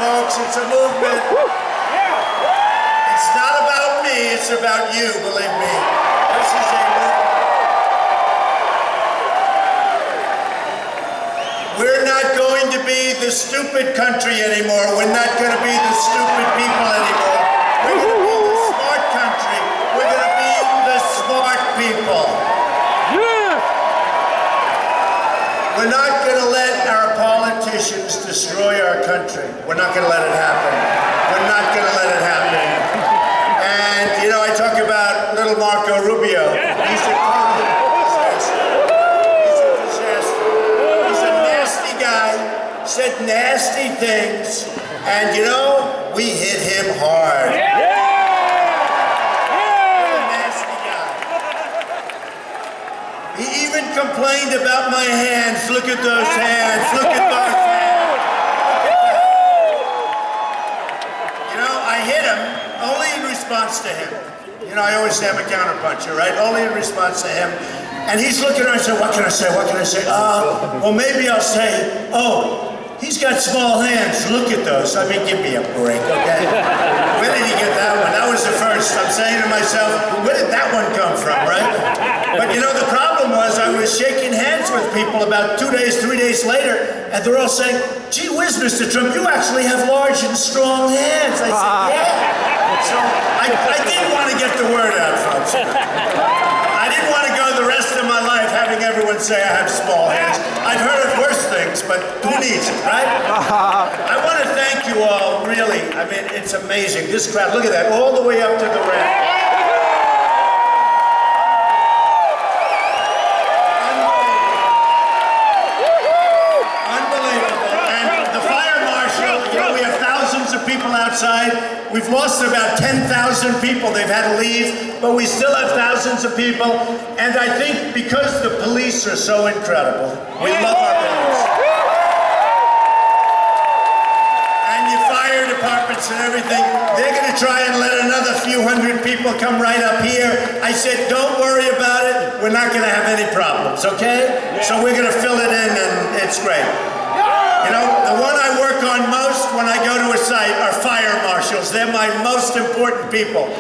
folks. It's a movement. It's not about me, it's about you, believe me. This is a movement. We're not going to be the stupid country anymore. We're not going to be the stupid people anymore. We're going to be the smart country. We're going to be the smart people. We're not going to let our politicians destroy our country. We're not going to let it happen. We're not going to let it happen. And, you know, I talk about little Marco Rubio. He's a disaster. He's a disaster. He's a nasty guy, said nasty things, and, you know, we hit him hard. He even complained about my hands. Look at those hands. Look at those hands. You know, I hit him only in response to him. You know, I always say I'm a counterpuncher, right? Only in response to him. And he's looking around and saying, what can I say? What can I say? Well, maybe I'll say, oh, he's got small hands. Look at those. I mean, give me a break, okay? Where did he get that one? That was the first. I'm saying to myself, where did that one come from, right? But you know, the problem was I was shaking hands with people about 2 days, 3 days later, and they're all saying, gee whiz, Mr. Trump, you actually have large and strong hands. I said, yeah. So I didn't want to get the word out, folks. I didn't want to go the rest of my life having everyone say I have small hands. I've heard of worse things, but who needs it, right? I want to thank you all, really. I mean, it's amazing. This crowd, look at that, all the way up to the ramp. People outside. We've lost about 10,000 people. They've had to leave, but we still have thousands of people. And I think because the police are so incredible, we love our police. And your fire departments and everything, they're going to try and let another few hundred people come right up here. I said, don't worry about it. We're not going to have any problems, okay? So we're going to fill it in, and it's great. You know, the one I work on most when I go to a site are fire marshals. They're my most important people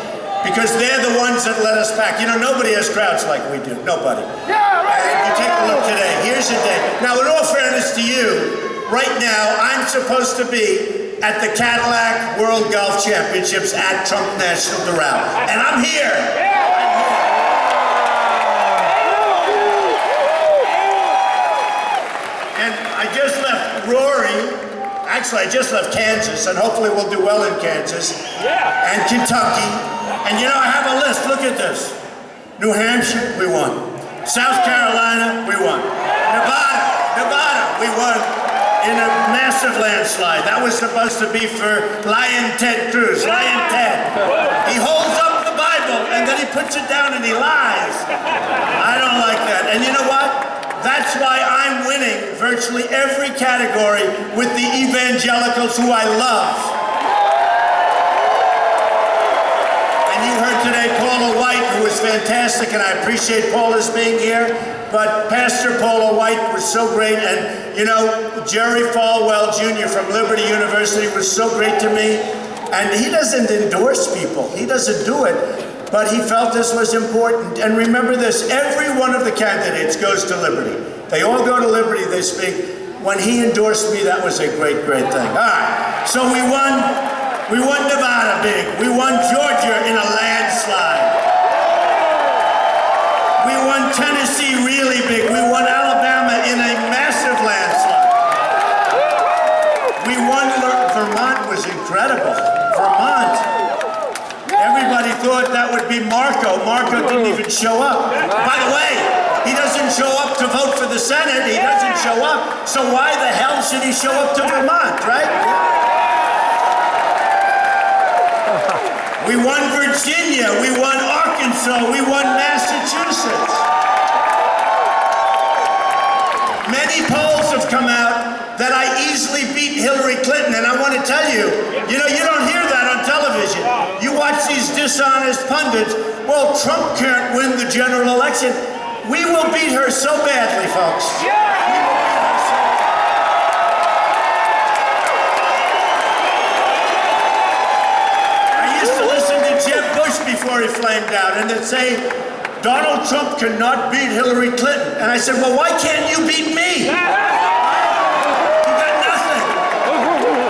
because they're the ones that let us pack. You know, nobody has crowds like we do. Nobody. And you take a look today. Here's the thing. Now, in all fairness to you, right now, I'm supposed to be at the Cadillac World Golf Championships at Trump National Doral. And I'm here. I just left Rory, actually I just left Kansas, and hopefully we'll do well in Kansas, and Kentucky, and you know I have a list, look at this. New Hampshire, we won. South Carolina, we won. Nevada, we won in a massive landslide. That was supposed to be for Lion Ted Cruz, Lion Ted. He holds up the Bible, and then he puts it down and he lies. I don't like that, and you know what? That's why I'm winning virtually every category with the evangelicals who I love. And you heard today Paula White, who was fantastic, and I appreciate Paula's being here. But Pastor Paula White was so great, and you know, Jerry Falwell Jr. from Liberty University was so great to me. And he doesn't endorse people, he doesn't do it. But he felt this was important. And remember this, every one of the candidates goes to Liberty. They all go to Liberty, they speak. When he endorsed me, that was a great, great thing. All right, so we won Nevada big. We won Georgia in a landslide. We won Tennessee really big. We won Alabama in a massive landslide. We won Vermont was incredible. Vermont. Everybody thought that would be Marco. Marco didn't even show up. By the way, he doesn't show up to vote for the Senate. He doesn't show up. So why the hell should he show up to Vermont, right? We won Virginia. We won Arkansas. We won Massachusetts. Many polls have come out that I easily beat Hillary Clinton, and I want to tell you, you know, you don't hear that on television. You watch these dishonest pundits, well, Trump can't win the general election. We will beat her so badly, folks. We will beat her so badly. story flamed out, and they'd say, Donald Trump cannot beat Hillary Clinton. And I said, well, why can't you beat me? You got nothing.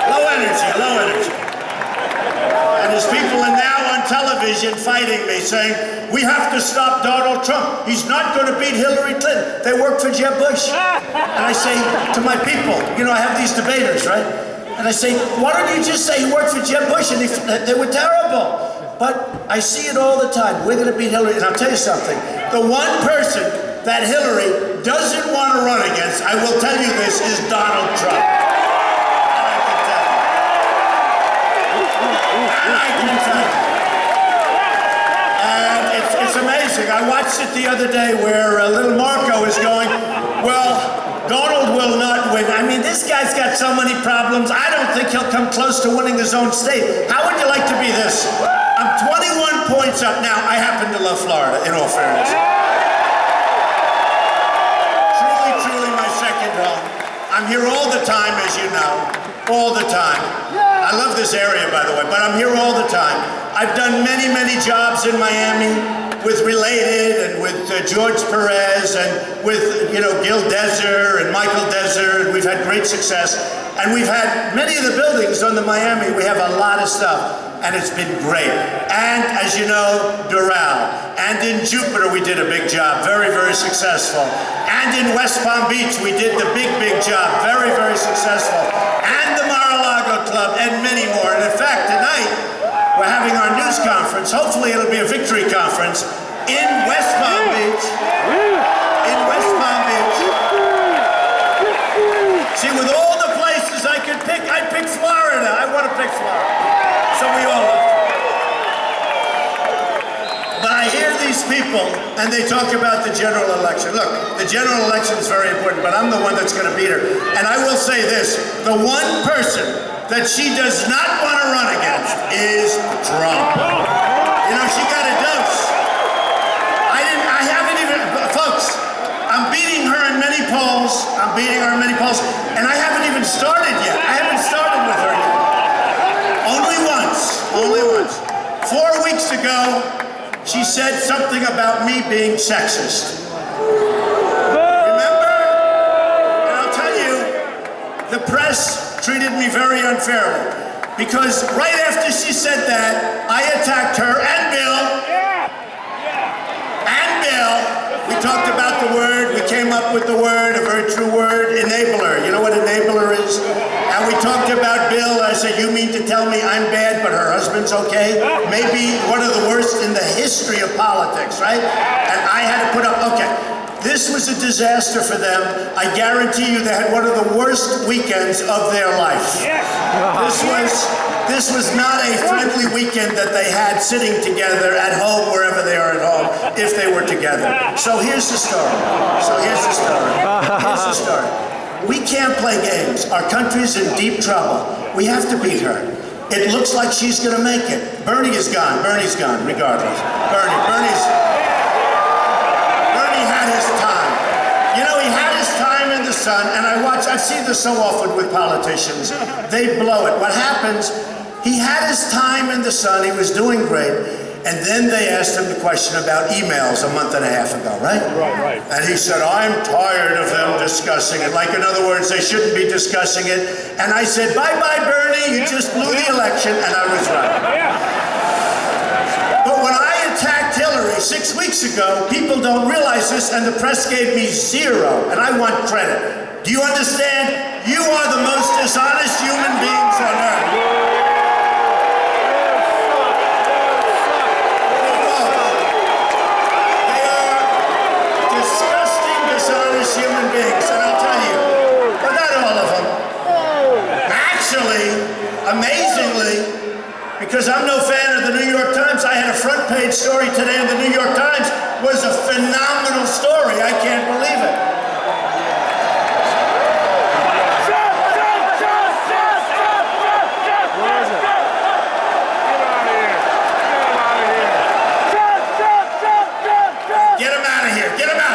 Low energy, low energy. And there's people now on television fighting me, saying, we have to stop Donald Trump. He's not going to beat Hillary Clinton. They work for Jeb Bush. And I say to my people, you know, I have these debaters, right? And I say, why don't you just say he worked for Jeb Bush? And they were terrible. But I see it all the time. We're going to beat Hillary. And I'll tell you something. The one person that Hillary doesn't want to run against, I will tell you this, is Donald Trump. And I can tell you. And it's amazing. I watched it the other day where little Marco is going, well, Donald will not win. I mean, this guy's got so many problems. I don't think he'll come close to winning his own state. How would you like to be this? I'm 21 points up now. I happen to love Florida, in all fairness. Truly, truly my second home. I'm here all the time, as you know. All the time. I love this area, by the way, but I'm here all the time. I've done many, many jobs in Miami with Related and with George Perez and with, you know, Gil Deser and Michael Deser, and we've had great success. And we've had many of the buildings on the Miami. We have a lot of stuff. And it's been great. And as you know, Doral. And in Jupiter, we did a big job, very, very successful. And in West Palm Beach, we did the big, big job, very, very successful. And the Mar-a-Lago Club, and many more. And in fact, tonight, we're having our news conference. Hopefully, it'll be a victory conference in West Palm Beach. In West Palm Beach. See, with all the places I could pick, I'd pick Florida. I want to pick Florida. So we all love it. But I hear these people, and they talk about the general election. Look, the general election is very important, but I'm the one that's going to beat her. And I will say this, the one person that she does not want to run against is Trump. You know, she got a dose. I haven't even, folks, I'm beating her in many polls. I'm beating her in many polls, and I haven't even started yet. I haven't started with her yet. Only once. 4 weeks ago, she said something about me being sexist. Remember? And I'll tell you, the press treated me very unfairly. Because right after she said that, I attacked her and Bill. And Bill. We talked about the word, we came up with the word, a very true word, enabler. You know what enabler is? And we talked about Bill. I said, you mean to tell me I'm bad, but her husband's okay? Maybe one of the worst in the history of politics, right? And I had to put up, okay, this was a disaster for them. I guarantee you they had one of the worst weekends of their life. This was not a friendly weekend that they had sitting together at home, wherever they are at home, if they were together. So here's the story. Here's the story. We can't play games. Our country's in deep trouble. We have to beat her. It looks like she's going to make it. Bernie is gone. Bernie's gone, regardless. Bernie had his time. You know, he had his time in the sun, and I see this so often with politicians. They blow it. What happens, he had his time in the sun, he was doing great, and then they asked him the question about emails a month and a half ago, right? Right. And he said, I'm tired of them discussing it. Like, in other words, they shouldn't be discussing it. And I said, bye-bye, Bernie, you just blew the election, and I was right. But when I attacked Hillary 6 weeks ago, people don't realize this, and the press gave me 0, and I want credit. Do you understand? You are the most dishonest human beings on earth. Human beings, and I'll tell you, but not all of them. Actually, amazingly, because I'm no fan of the New York Times, I had a front page story today in the New York Times. It was a phenomenal story. I can't believe it. Get him out of here. Get him out.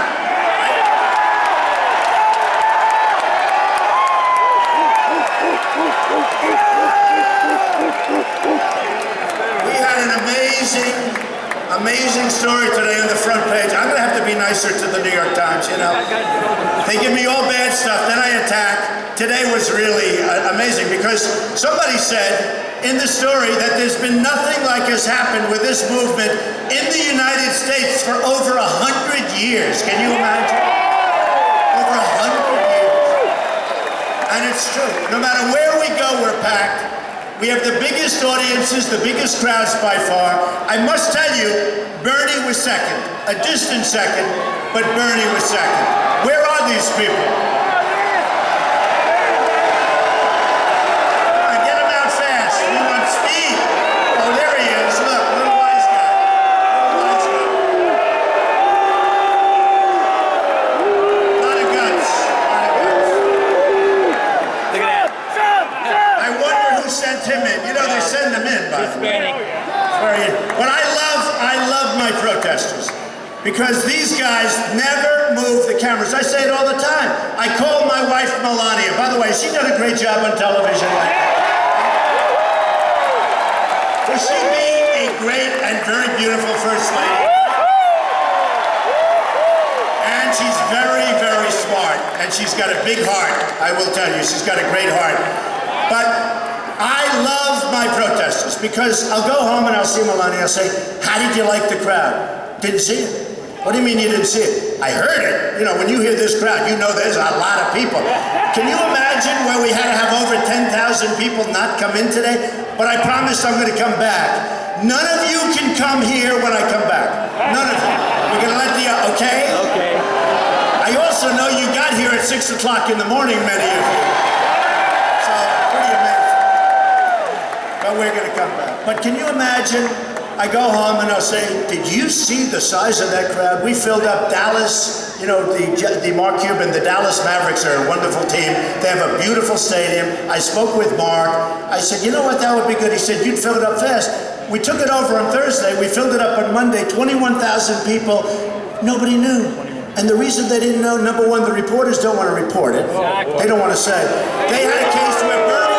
Amazing story today on the front page. I'm going to have to be nicer to the New York Times, you know. They give me all bad stuff, then I attack. Today was really amazing because somebody said in the story that there's been nothing like has happened with this movement in the United States for over 100 years. Can you imagine? Over 100 years. And it's true. No matter where we go, we're packed. We have the biggest audiences, the biggest crowds by far. I must tell you, Bernie was second, a distant second, but Bernie was second. Where are these people? Come on, get him out fast. We want speed. Oh, there he is. Look, little wise guy. Little wise guy. A lot of guts. A lot of guts. Look at that. I wonder who sent him in. You know, they send them in, by the way. But I love my protesters because these guys never move the cameras. I say it all the time. I call my wife Melania. By the way, she done a great job on television. Will she be a great and very beautiful First Lady? And she's very, very smart. And she's got a big heart. I will tell you, she's got a great heart. But I love my protesters because I'll go home and I'll see Melania. I'll say, how did you like the crowd? Didn't see it. What do you mean you didn't see it? I heard it. You know, when you hear this crowd, you know there's a lot of people. Can you imagine where we had to have over 10,000 people not come in today? But I promised I'm going to come back. None of you can come here when I come back. None of you. We're going to let the, okay? Okay. I also know you got here at 6 o'clock in the morning, many of you. So, pretty amazing. But we're going to come back. But can you imagine? I go home and I'll say, did you see the size of that crowd? We filled up Dallas, you know, the Mark Cuban, the Dallas Mavericks are a wonderful team. They have a beautiful stadium. I spoke with Mark. I said, you know what, that would be good. He said, you'd fill it up fast. We took it over on Thursday. We filled it up on Monday, 21,000 people. Nobody knew. And the reason they didn't know, number one, the reporters don't want to report it. Exactly. They don't want to say. They had a case where Bernie,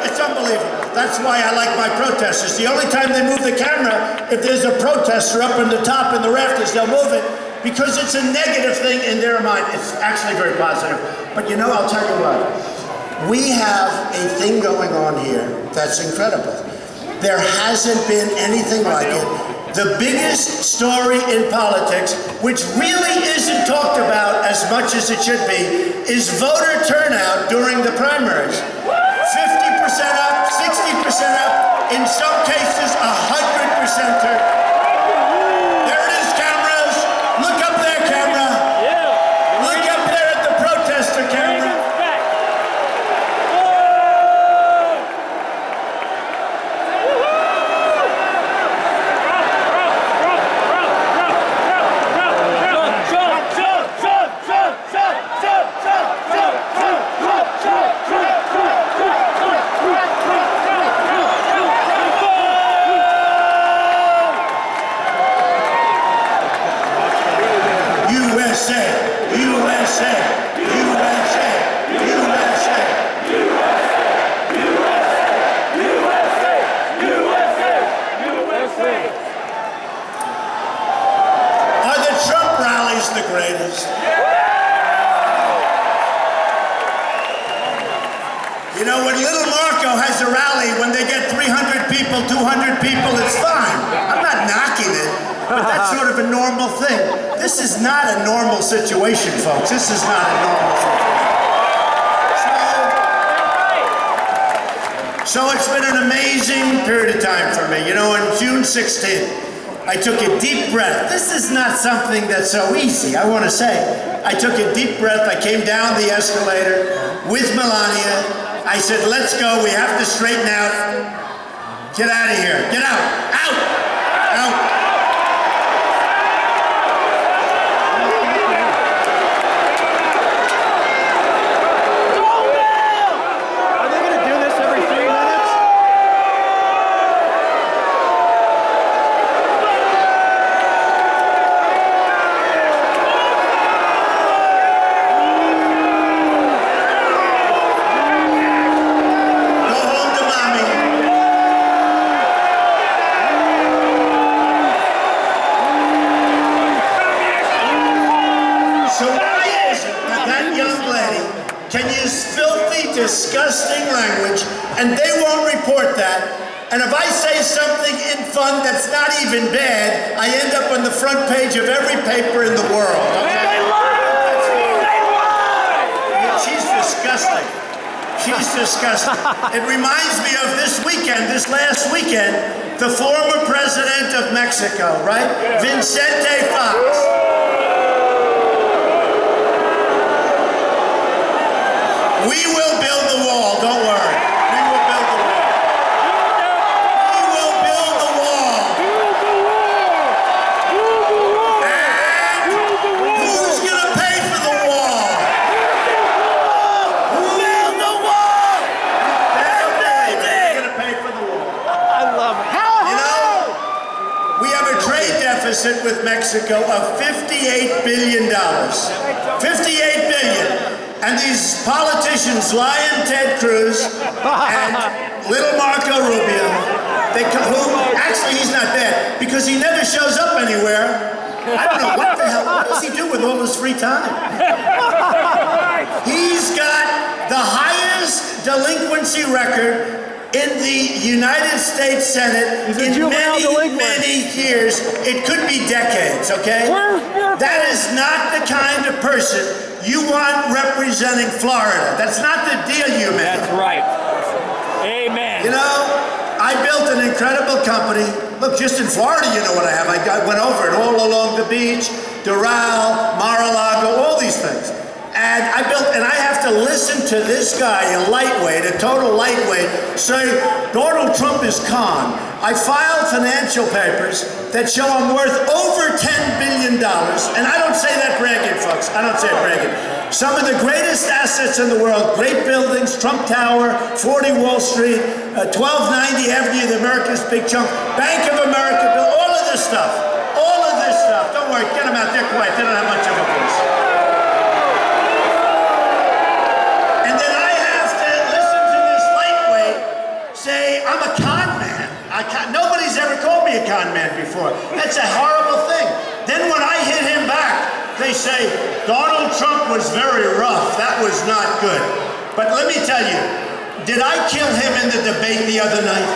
it's unbelievable. That's why I like my protesters. The only time they move the camera, if there's a protester up in the top in the rafters, they'll move it because it's a negative thing in their mind. It's actually very positive. But you know, I'll tell you what. We have a thing going on here that's incredible. There hasn't been anything like it. The biggest story in politics, which really isn't talked about as much as it should be, is voter turnout during the primaries. 50% up, 60% up, in some cases 100% turn. There it is, cameras. Look up there, camera. Look up there at the protester camera. The greatest. You know, when little Marco has a rally, when they get 300 people, 200 people, it's fine. I'm not knocking it, but that's sort of a normal thing. This is not a normal situation, folks. This is not a normal situation. So it's been an amazing period of time for me. You know, on June 16th, I took a deep breath. This is not something that's so easy, I want to say. I took a deep breath. I came down the escalator with Melania. I said, let's go. We have to straighten out. Get out of here. Get out. Out. Out. can use filthy, disgusting language, and they won't report that. And if I say something in fun that's not even bad, I end up on the front page of every paper in the world. Okay? They lie! They lie! She's disgusting. She's disgusting. It reminds me of this last weekend, the former president of Mexico, right? Vicente Fox. We will build the wall, don't worry. We will build the wall. We will build the wall. And who's going to pay for the wall? Build the wall! They're going to pay for the wall. I love it. You know, we have a trade deficit with Mexico of $58 billion. $58 billion. And these politicians, Lion Ted Cruz and little Marco Rubio, actually he's not bad because he never shows up anywhere. I don't know what the hell, what does he do with all his free time? He's got the highest delinquency record in the United States Senate in many years. It could be decades, okay? That is not the kind of person you want representing Florida. That's not the deal you make. That's right. Amen. You know, I built an incredible company. Look, just in Florida, you know what I have. I went over it all along the beach, Doral, Mar-a-Lago, all these things. And I have to listen to this guy, a lightweight, a total lightweight, say, Donald Trump is con. I filed financial papers that show I'm worth over $10 billion. And I don't say that bragging, folks. I don't say it bragging. Some of the greatest assets in the world, great buildings, Trump Tower, 40 Wall Street, 1290 Avenue of the Americas, big chunk, Bank of America, all of this stuff. All of this stuff. Don't worry, get them out. They're quiet. They don't have much of a voice. Say, I'm a con man. Nobody's ever called me a con man before. That's a horrible thing. Then when I hit him back, they say, Donald Trump was very rough. That was not good. But let me tell you, did I kill him in the debate the other night?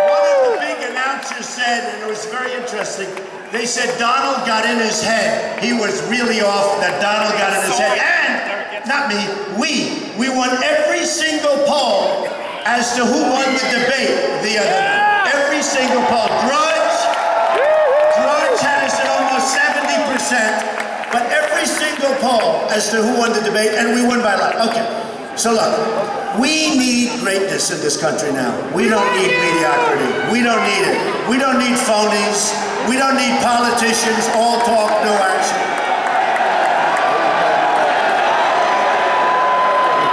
One of the big announcers said, and it was very interesting, they said Donald got in his head. He was really off that Donald got in his head. And, not me, we won every single poll as to who won the debate the other night. Every single poll. Drudge had us at almost 70%, but every single poll as to who won the debate, and we won by a lot. Okay, so look, we need greatness in this country now. We don't need mediocrity. We don't need it. We don't need phonies. We don't need politicians, all talk, no action.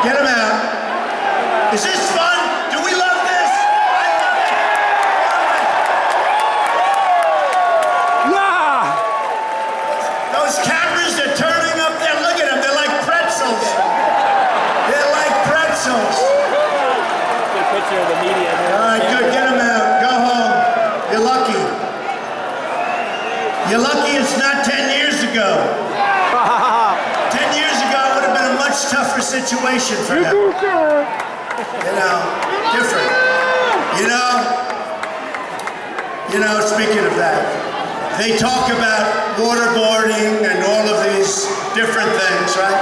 Get them out. Is this fun? Do we love this? I love it. Yeah. Those cameras are turning up there. Look at them. They're like pretzels. They're like pretzels. Good picture of the media. All right, good. Get them out. Go home. You're lucky. You're lucky it's not 10 years ago. 10 years ago, it would have been a much tougher situation for him. You know, different. You know, speaking of that, they talk about waterboarding and all of these different things, right?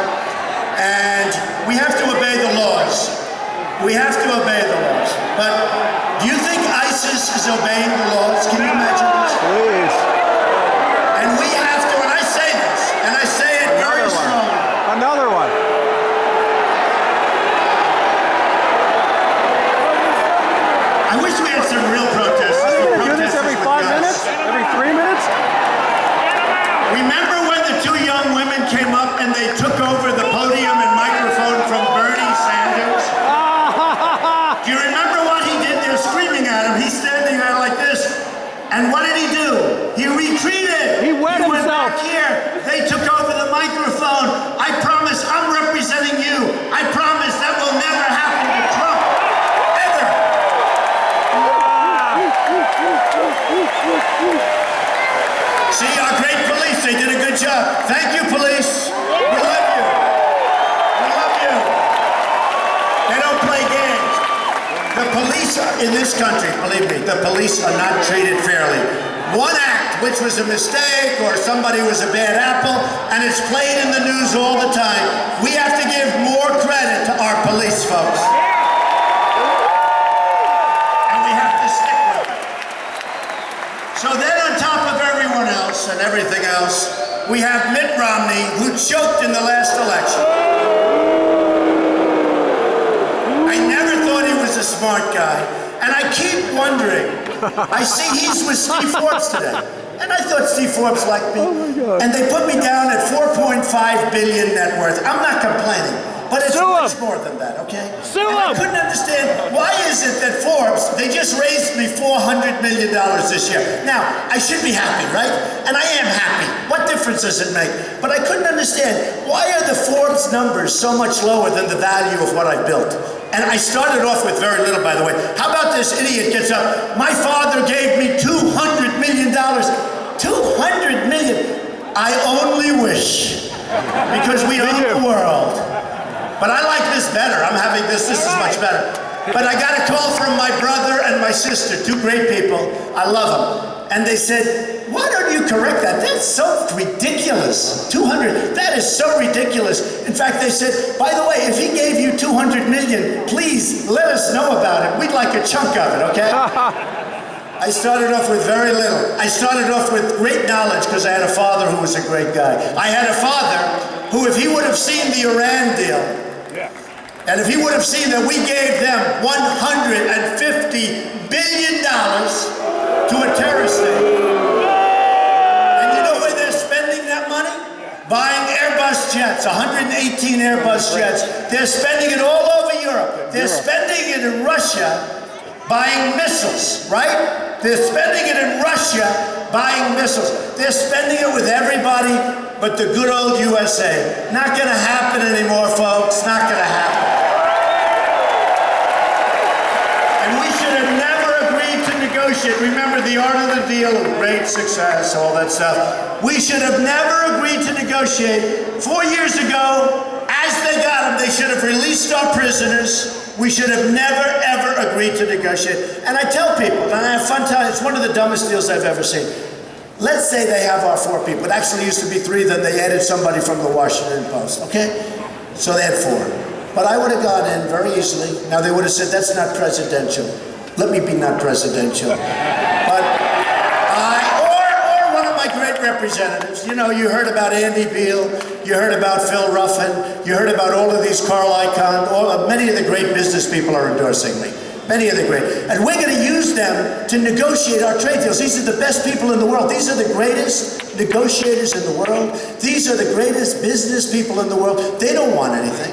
And we have to obey the laws. We have to obey the laws. But do you think ISIS is obeying the laws? Can you imagine this? Please. And we have to, and I say this, and I say it very strongly. Another one. I wish we had some real protests. Do this every 5 minutes? Every 3 minutes? Remember when the two young women came up and they took over the podium and microphone from Bernie Sanders? Do you remember what he did? They're screaming at him. He's standing there like this. And what did he do? in this country, believe me, the police are not treated fairly. One act, which was a mistake or somebody was a bad apple, and it's played in the news all the time. We have to give more credit to our police folks. And we have to stick with it. So then on top of everyone else and everything else, we have Mitt Romney, who choked in the last election. I never thought he was a smart guy, and I keep wondering, I see he's with Steve Forbes today, and I thought Steve Forbes liked me, and they put me down at 4.5 billion net worth. I'm not complaining, but it's much more than that, okay? I couldn't understand, why is it that Forbes, they just raised me $400 million this year. Now, I should be happy, right? And I am happy. What difference does it make? But I couldn't understand, why are the Forbes numbers so much lower than the value of what I built? And I started off with very little, by the way. How about this idiot gets up, my father gave me $200 million. 200 million. I only wish, because we own the world. But I like this better. I'm having this is much better. But I got a call from my brother and my sister, two great people. I love them. And they said, why don't you correct that? That's so ridiculous. 200, that is so ridiculous. In fact, they said, by the way, if he gave you 200 million, please let us know about it. We'd like a chunk of it, okay? I started off with very little. I started off with great knowledge because I had a father who was a great guy. I had a father who, if he would have seen the Iran deal, and if he would have seen that we gave them $150 billion to a terrorist state, and you know where they're spending that money? Buying Airbus jets, 118 Airbus jets. They're spending it all over Europe. They're spending it in Russia buying missiles, right? They're spending it in Russia buying missiles. They're spending it with everybody but the good old USA. Not gonna happen anymore, folks. Not gonna happen. And we should have never agreed to negotiate. Remember the art of the deal, great success, all that stuff. We should have never agreed to negotiate. 4 years ago, as they got them, they should have released our prisoners. We should have never, ever agreed to negotiate. And I tell people, and I have fun telling, it's one of the dumbest deals I've ever seen. Let's say they have our 4 people. It actually used to be 3, then they added somebody from the Washington Post, okay? So they had 4. But I would have gone in very easily. Now they would have said, that's not presidential. Let me be not presidential. But or one of my great representatives. You know, you heard about Andy Beale, you heard about Phil Ruffin, you heard about all of these Carl Icahn, many of the great business people are endorsing me. Many of the great. And we're going to use them to negotiate our trade deals. These are the best people in the world. These are the greatest negotiators in the world. These are the greatest business people in the world. They don't want anything.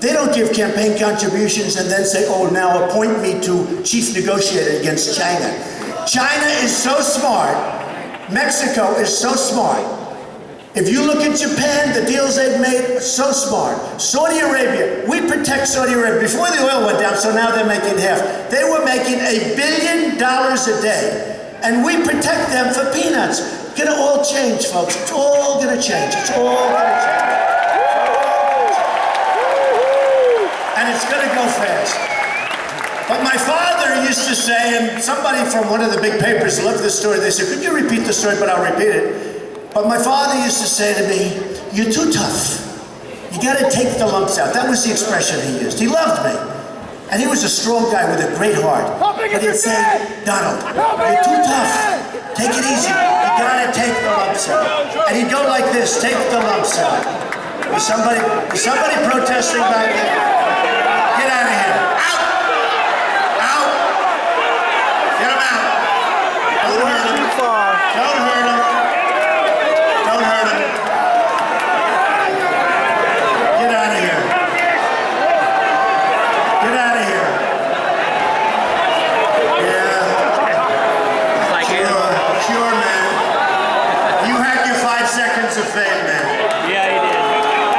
They don't give campaign contributions and then say, oh, now appoint me to chief negotiator against China. China is so smart. Mexico is so smart. If you look at Japan, the deals they've made are so smart. Saudi Arabia, we protect Saudi Arabia. Before the oil went down, so now they're making half. They were making $1 billion a day. And we protect them for peanuts. It's gonna all change, folks. It's all gonna change. It's all gonna change. And it's gonna go fast. But my father used to say, and somebody from one of the big papers loved this story. They said, could you repeat the story? But I'll repeat it. But my father used to say to me, you're too tough. You gotta take the lumps out. That was the expression he used. He loved me. And he was a strong guy with a great heart. But he'd say, Donald, you're too tough. Take it easy. You gotta take the lumps out. And he'd go like this, take the lumps out. Is somebody protesting back there? Get out of here. Out! Out! Get him out. Don't hurt him. Don't hurt him. Don't hurt him. Get out of here. Get out of here. Yeah. Like sure, man. You had your 5 seconds of fame, man. Yeah, he did.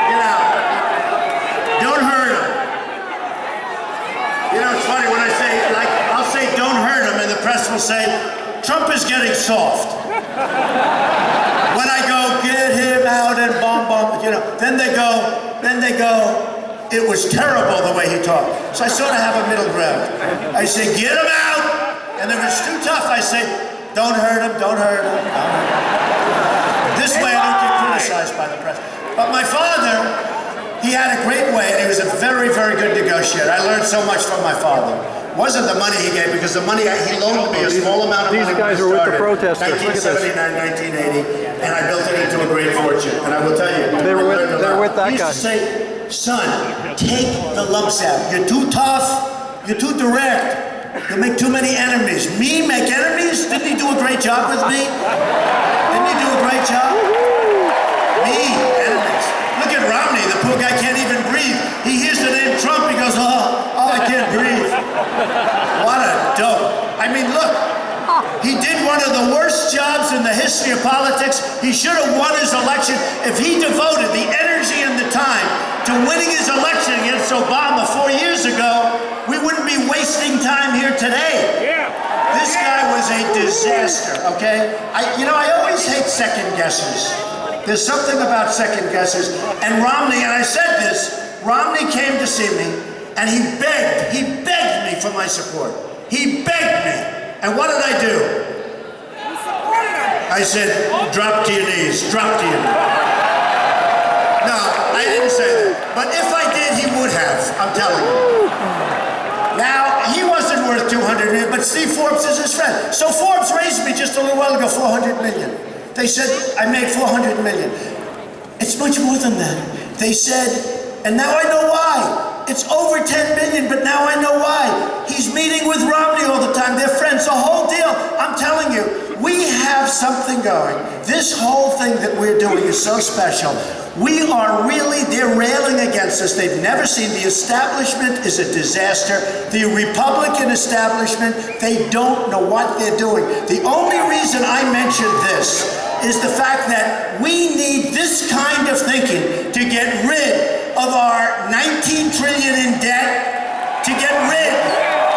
Get out. Don't hurt him. You know, it's funny when I say, like, I'll say don't hurt him, and the press will say, Trump is getting soft. When I go, get him out and bomb, you know, then they go, it was terrible the way he talked. So I sort of have a middle ground. I say, get him out! And if it's too tough, I say, don't hurt him, don't hurt him, don't hurt him. This way I don't get criticized by the press. But my father, he had a great way, and he was a very, very good negotiator. I learned so much from my father. It wasn't the money he gave, because the money, he loaned me a small amount of money. These guys were with the protesters. 1979, 1980, and I built it into a great fortune. And I will tell you, They're with that he used guy. to say, son, take the lumps out. You're too tough, you're too direct, you'll make too many enemies. Me make enemies? Didn't he do a great job with me? Didn't he do a great job? Me, enemies. Look at Romney, the poor guy can't even breathe. He hears the name Trump, he goes, oh, I can't breathe. What a dope. I mean, look, he did one of the worst jobs in the history of politics. He should have won his election. If he devoted the energy and the time to winning his election against Obama 4 years ago, we wouldn't be wasting time here today. This guy was a disaster, okay? I always hate second guesses. There's something about second guesses. And Romney, and I said this, Romney came to see me, and he begged me for my support. He begged me. And what did I do? I said, drop to your knees, drop to your knees. No, I didn't say that. But if I did, he would have, I'm telling you. Now, he wasn't worth 200 million, but Steve Forbes is his friend. So Forbes raised me just a little while ago, 400 million. They said, I made 400 million. It's much more than that. They said, and now I know why. It's over 10 million, but now I know why. He's meeting with Romney all the time. They're friends, the whole deal. I'm telling you, we have something going. This whole thing that we're doing is so special. We are really, they're railing against us. They've never seen, the establishment is a disaster. The Republican establishment, they don't know what they're doing. The only reason I mention this is the fact that we need this kind of thinking to get rid of our 19 trillion in debt, to get rid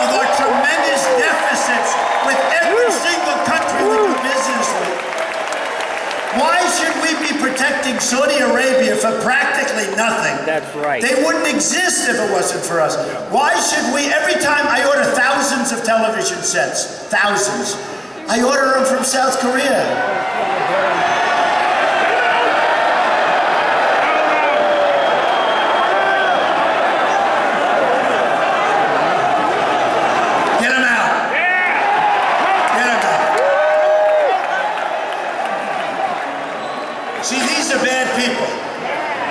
of our tremendous deficits with every single country we do business with. Why should we be protecting Saudi Arabia for practically nothing? That's right. They wouldn't exist if it wasn't for us. Why should we, every time I order thousands of television sets, thousands, I order them from South Korea. See, these are bad people.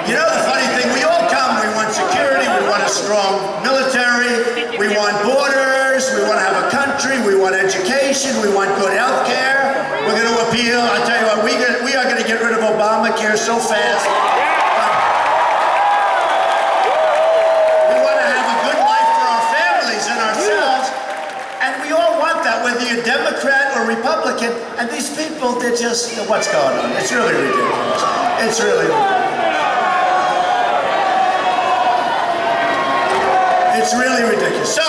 You know the funny thing, we all come, we want security, we want a strong military, we want borders, we want to have a country, we want education, we want good health care. We're going to appeal, I'll tell you what, we are going to get rid of Obamacare so fast. We want to have a good life for our families and ourselves, and we all want that, whether you're Democrat or Republican, and these people, they're just, what's going on? It's really ridiculous. It's really ridiculous. It's really ridiculous. So,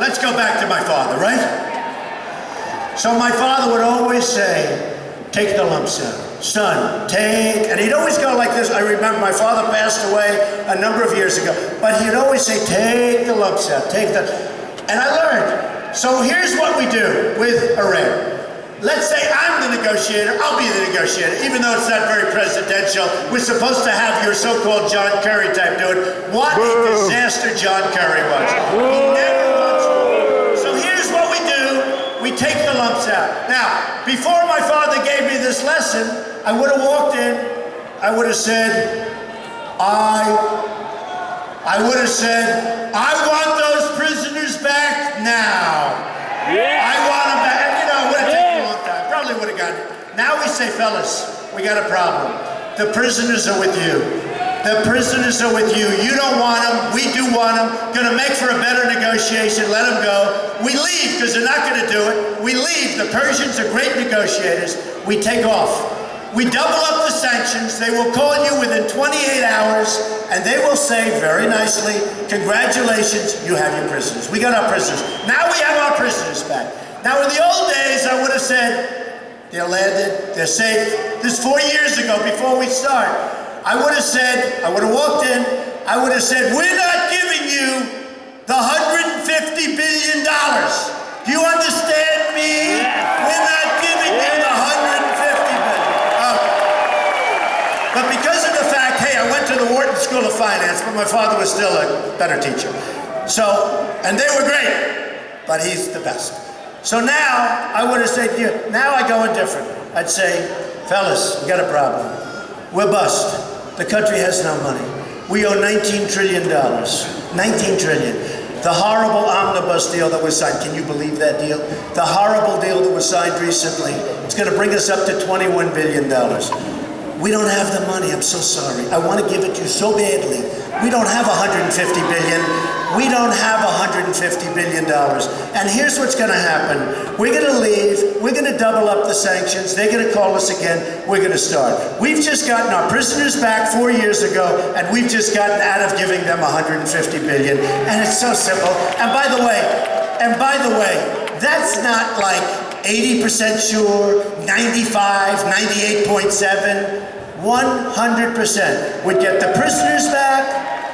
let's go back to my father, right? So my father would always say, take the lumps out. Son, take, and he'd always go like this. I remember my father passed away a number of years ago, but he'd always say, take the lumps out, take the, and I learned. So here's what we do with Iran. Let's say I'm the negotiator, I'll be the negotiator, even though it's not very presidential. We're supposed to have your so-called John Kerry type do it. What a disaster John Kerry was. He never once. So here's what we do. We take the lumps out. Now, before my father gave me this lesson, I would have walked in, I would have said, I want those prisoners back now. Yeah. I want them back. And you know, it would have taken a long time. Probably would have gotten it. Now we say, fellas, we got a problem. The prisoners are with you. The prisoners are with you. You don't want them. We do want them. Gonna make for a better negotiation. Let them go. We leave because they're not gonna do it. We leave. The Persians are great negotiators. We take off. We double up the sanctions. They will call you within 28 hours, and they will say very nicely, congratulations, you have your prisoners. We got our prisoners. Now we have our prisoners back. Now in the old days, I would have said, they're landed, they're safe. This 4 years ago, before we start, I would have said, I would have walked in, I would have said, we're not giving you the $150 billion. Do you understand me? We're not giving you the $150 billion. But because of the fact, hey, I went to the Wharton School of Finance, but my father was still a better teacher. So, and they were great, but he's the best. So now, I would have said, yeah, now I go in different. I'd say, fellas, we got a problem. We're bust. The country has no money. We owe $19 trillion. $19 trillion. The horrible omnibus deal that was signed, can you believe that deal? The horrible deal that was signed recently, it's going to bring us up to $21 billion. We don't have the money, I'm so sorry. I want to give it to you so badly. We don't have $150 billion. We don't have $150 billion. And here's what's going to happen. We're going to leave. We're going to double up the sanctions. They're going to call us again. We're going to start. We've just gotten our prisoners back 4 years ago, and we've just gotten out of giving them $150 billion. And it's so simple. And by the way, that's not like 80% sure, 95, 98.7, 100%. We'd get the prisoners back,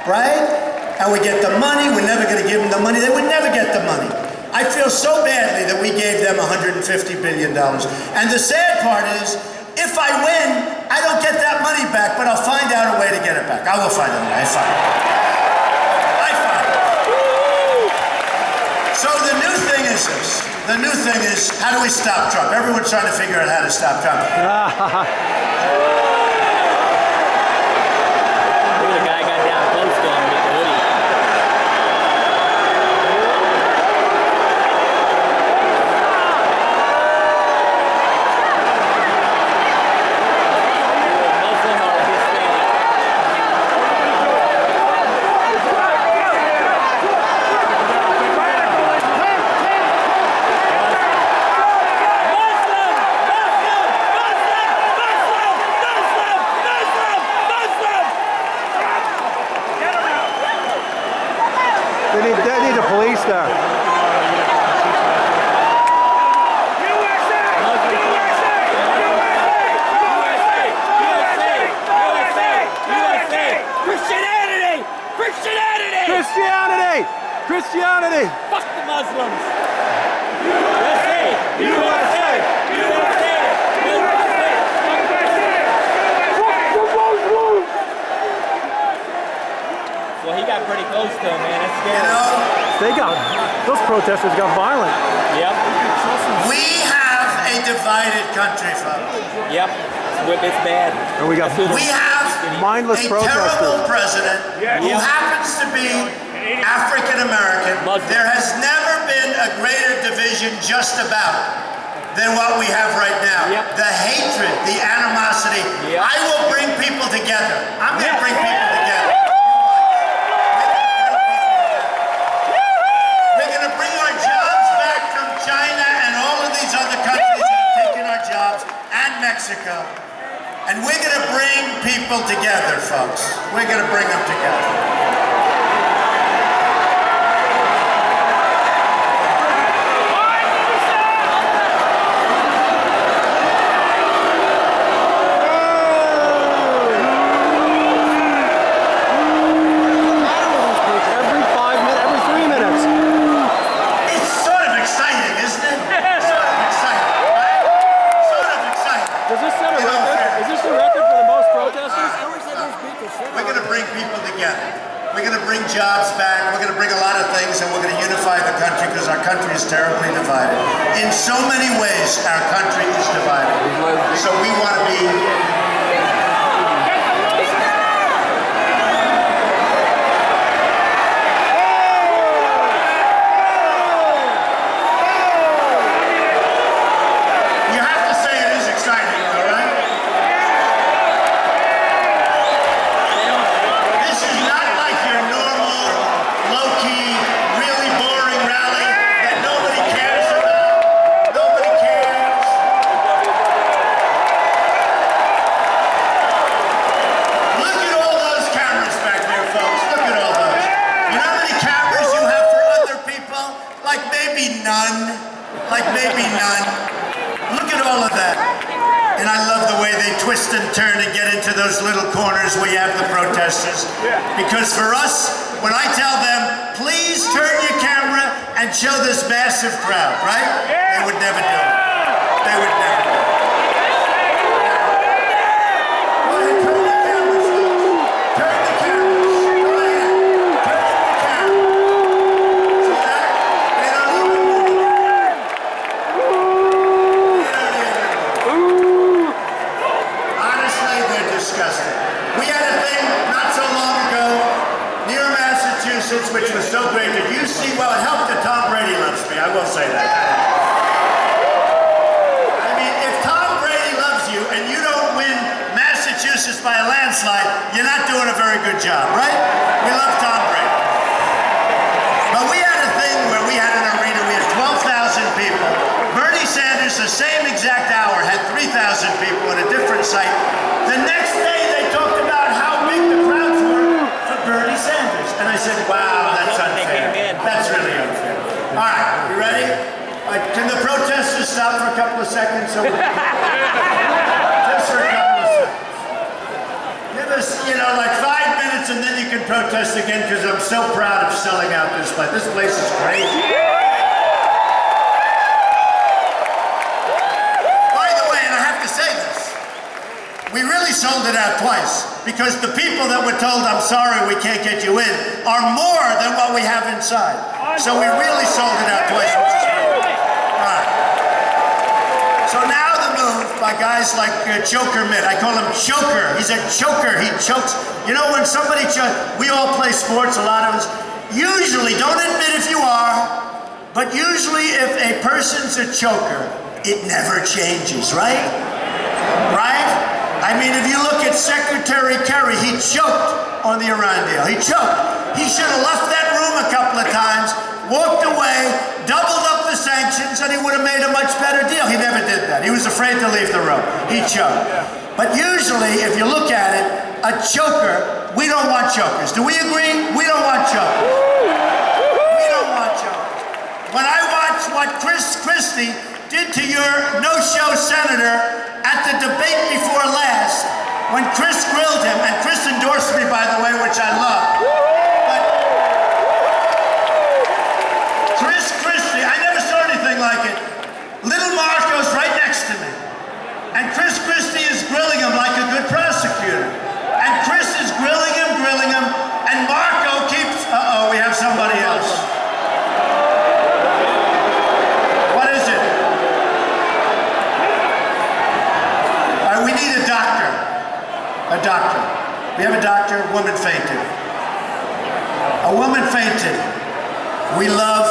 right? And we get the money. We're never going to give them the money. They would never get the money. I feel so badly that we gave them $150 billion. And the sad part is, if I win, I don't get that money back, but I'll find out a way to get it back. I will find a way. I find it. So the new thing is this. The new thing is, how do we stop Trump? Everyone's trying to figure out how to stop Trump. The guy got down close to him with the hoodie. Muslim or Hispanic? They need the police there. Christianity! Fuck the Muslims! USA! USA! USA! Well, he got pretty close to him, man. That's scary. Those protesters got violent. Yep. We have a divided country, folks. Yep. It's bad. And we got We have mindless a protesters. terrible president who Yep. happens to be African American. Muslim. There has never been a greater division just about than what we have right now. Yep. The hatred, the animosity. Yep. I will bring people together. I'm going to bring people together. We're going to bring our jobs back from China and all of these other countries that have taken our jobs, and Mexico. And we're going to bring people together, folks. We're going to bring them together. Jobs back. We're going to bring a lot of things, and we're going to unify the country because our country is terribly divided. In so many ways, our country is divided. So we want to be Look at all of that. And I love the way they twist and turn and get into those little corners where you have the protesters. Because for us, when I tell them, please turn your camera and show this massive crowd, right? They would never do it. They would never do it. Which was so great. Did you see? Well, it helped that Tom Brady loves me. I will say that. I mean, if Tom Brady loves you and you don't win Massachusetts by a landslide, you're not doing a very good job, right? We love Tom Brady. But we had a thing where we had an arena, we had 12,000 people. Bernie Sanders, the same exact hour, had 3,000 people at a different site. The next day, they talked about how big the crowds were for Bernie Sanders. And I said, wow, that's unfair. That's really unfair. All right, you ready? Can the protesters stop for a couple of seconds? So just for a couple of seconds. Give us, like 5 minutes and then you can protest again because I'm so proud of selling out this place. This place is crazy. By the way, and I have to say this, we really sold it out twice because the people that were told, I'm sorry, we can't get you in, are more than what we have inside. So we really sold it out twice, which is great. All right. So now the move by guys like Choker Mitt. I call him Choker. He's a choker. He chokes. You know, when somebody chokes, we all play sports, a lot of us. Usually, don't admit if you are, but usually if a person's a choker, it never changes, right? Right? I mean, if you look at Secretary Kerry, he choked on the Iran deal. He choked. He should have left that room a couple of times, walked away, doubled up the sanctions, and he would have made a much better deal. He never did that. He was afraid to leave the room. He choked. But usually, if you look at it, a choker, we don't want chokers. Do we agree? We don't want chokers. We don't want chokers. When I watch what Chris Christie did to your no-show senator at the debate before last, when Chris grilled him, and Chris endorsed me, by the way, which I love. But Chris Christie, I never saw anything like it. Little Marco's right next to me. And Chris Christie is grilling him like a good prosecutor. And Chris is grilling him, and Marco keeps, uh-oh, we have somebody else. What is it? We need a doctor. A doctor. We have a doctor. A woman fainted. A woman fainted. We love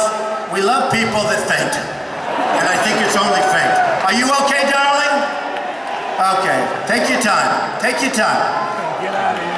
people that faint. And I think it's only faint. Are you okay, darling? Okay. Take your time. Take your time. Get out of here.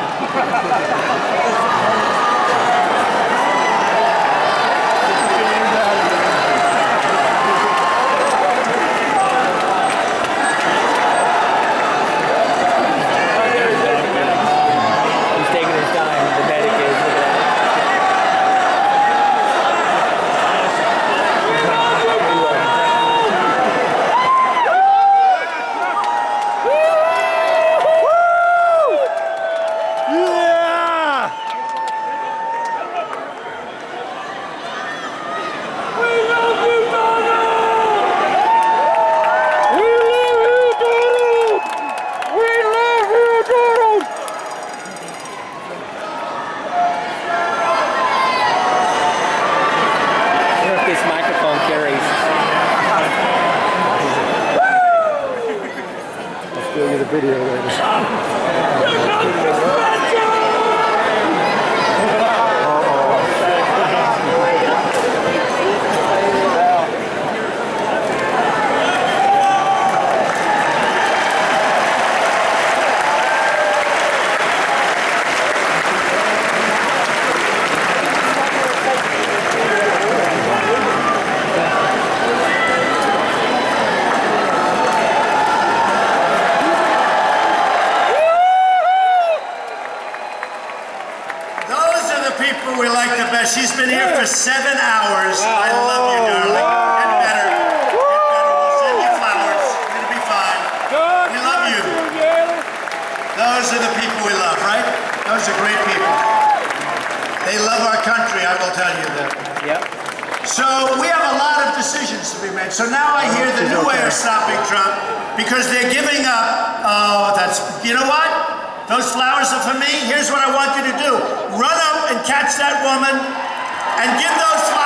Video we like the best. She's been here for 7 hours. I love you, darling. Get better. Get better. We'll send you flowers. You're going to be fine. We love you. those are the people we love, right? Those are great people. They love our country, I will tell you that. Yep. So we have a lot of decisions to be made. So now I hear the new way of stopping Trump because they're giving up. Oh, that's, you know what? Those flowers are for me. Here's what I want you to do. Run up and catch that woman and give those flowers.